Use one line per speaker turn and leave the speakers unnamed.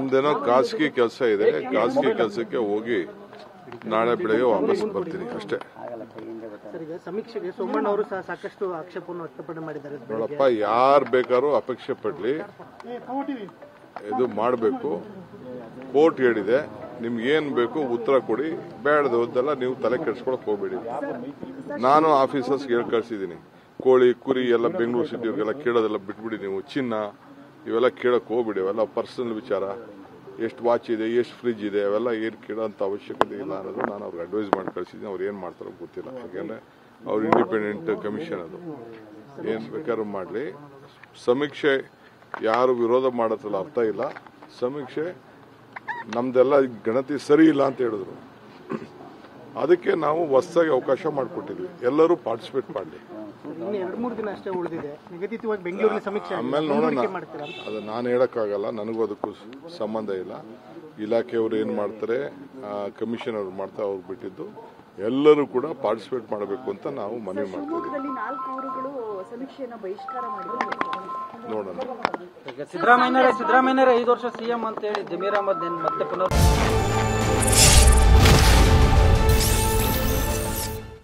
ನಂದೇನೋ ಖಾಸಗಿ ಕೆಲಸ ಇದೆ, ಖಾಸಗಿ ಕೆಲಸಕ್ಕೆ ಹೋಗಿ ನಾಳೆ ಬೆಳಗ್ಗೆ ವಾಪಸ್ ಬರ್ತೀನಿ ಅಷ್ಟೇ.
ಸಮೀಕ್ಷೆಗೆ ಸೋಮಣ್ಣ ಅವರು ಸಹ ಸಾಕಷ್ಟು ಆಕ್ಷೇಪವನ್ನು ವ್ಯಕ್ತಪಡಿಸಿದ್ದಾರೆ ಮಾಡಿದ್ದಾರೆ.
ನೋಡಪ್ಪ, ಯಾರು ಬೇಕಾದ್ರೂ ಅಪೇಕ್ಷೆ ಪಡ್ಲಿ, ಇದು ಮಾಡಬೇಕು. ಕೋರ್ಟ್ ಹೇಳಿದೆ, ನಿಮ್ಗೆ ಏನ್ ಬೇಕು ಉತ್ತರ ಕೊಡಿ, ಬೇಡದಲ್ಲ ನೀವು ತಲೆ ಕೆಡಿಸ್ಕೊಳಕ್ ಹೋಗ್ಬೇಡಿ. ನಾನು ಆಫೀಸರ್ಸ್ಗೆ ಹೇಳಿ ಕಳ್ಸಿದ್ದೀನಿ, ಕೋಳಿ ಕುರಿ ಎಲ್ಲ ಬೆಂಗಳೂರು ಸಿಟಿಯವ್ರಿಗೆಲ್ಲ ಕೇಳೋದೆಲ್ಲ ಬಿಟ್ಬಿಡಿ, ನೀವು ಚಿನ್ನ ಇವೆಲ್ಲ ಕೇಳಕ್ ಹೋಗ್ಬಿಡಿ, ಅವೆಲ್ಲ ಪರ್ಸನಲ್ ವಿಚಾರ. ಎಷ್ಟು ವಾಚ್ ಇದೆ, ಎಷ್ಟು ಫ್ರಿಜ್ ಇದೆ, ಅವೆಲ್ಲ ಏನು ಕೇಳೋಂಥ ಅವಶ್ಯಕತೆ ಇಲ್ಲ ಅನ್ನೋದು ನಾನು ಅವ್ರಿಗೆ ಅಡ್ವೈಸ್ ಮಾಡಿ ಕಳಿಸಿದ್ದೀನಿ. ಅವ್ರು ಏನು ಮಾಡ್ತಾರೋ ಗೊತ್ತಿಲ್ಲ, ಯಾಕೆಂದ್ರೆ ಅವ್ರು ಇಂಡಿಪೆಂಡೆಂಟ್ ಕಮಿಷನ್, ಅದು ಏನು ಬೇಕಾದ್ರೂ ಮಾಡಲಿ. ಸಮೀಕ್ಷೆ ಯಾರು ವಿರೋಧ ಮಾಡೋದ್ರಲ್ಲ ಅರ್ಥ ಇಲ್ಲ. ಸಮೀಕ್ಷೆ ನಮ್ದೆಲ್ಲ ಗಣತಿ ಸರಿ ಇಲ್ಲ ಅಂತ ಹೇಳಿದ್ರು, ಅದಕ್ಕೆ ನಾವು ಹೊಸದಾಗಿ ಅವಕಾಶ ಮಾಡಿಕೊಟ್ಟಿದ್ವಿ, ಎಲ್ಲರೂ ಪಾರ್ಟಿಸಿಪೇಟ್ ಮಾಡಲಿ. ಆಮೇಲೆ ನೋಡೋಣ, ಅದು ನಾನು ಹೇಳಕ್ಕಾಗಲ್ಲ, ನನಗೂ ಅದಕ್ಕೂ ಸಂಬಂಧ ಇಲ್ಲ. ಇಲಾಖೆಯವರು ಏನ್ ಮಾಡ್ತಾರೆ, ಕಮಿಷನ್ ಅವ್ರು ಮಾಡ್ತಾರೆ, ಅವ್ರು ಬಿಟ್ಟಿದ್ದು. ಎಲ್ಲರೂ ಕೂಡ ಪಾರ್ಟಿಸಿಪೇಟ್ ಮಾಡಬೇಕು ಅಂತ ನಾವು ಮನವಿ ಮಾಡ್ತೀವಿ. ನೋಡೋಣ.
ಸಿದ್ದರಾಮಯ್ಯ 5 ವರ್ಷ ಸಿಎಂ ಅಂತ ಹೇಳಿ ಜಮೀರ್ ಅಹಮದ್ ಮತ್ತೆ ಪುನರ್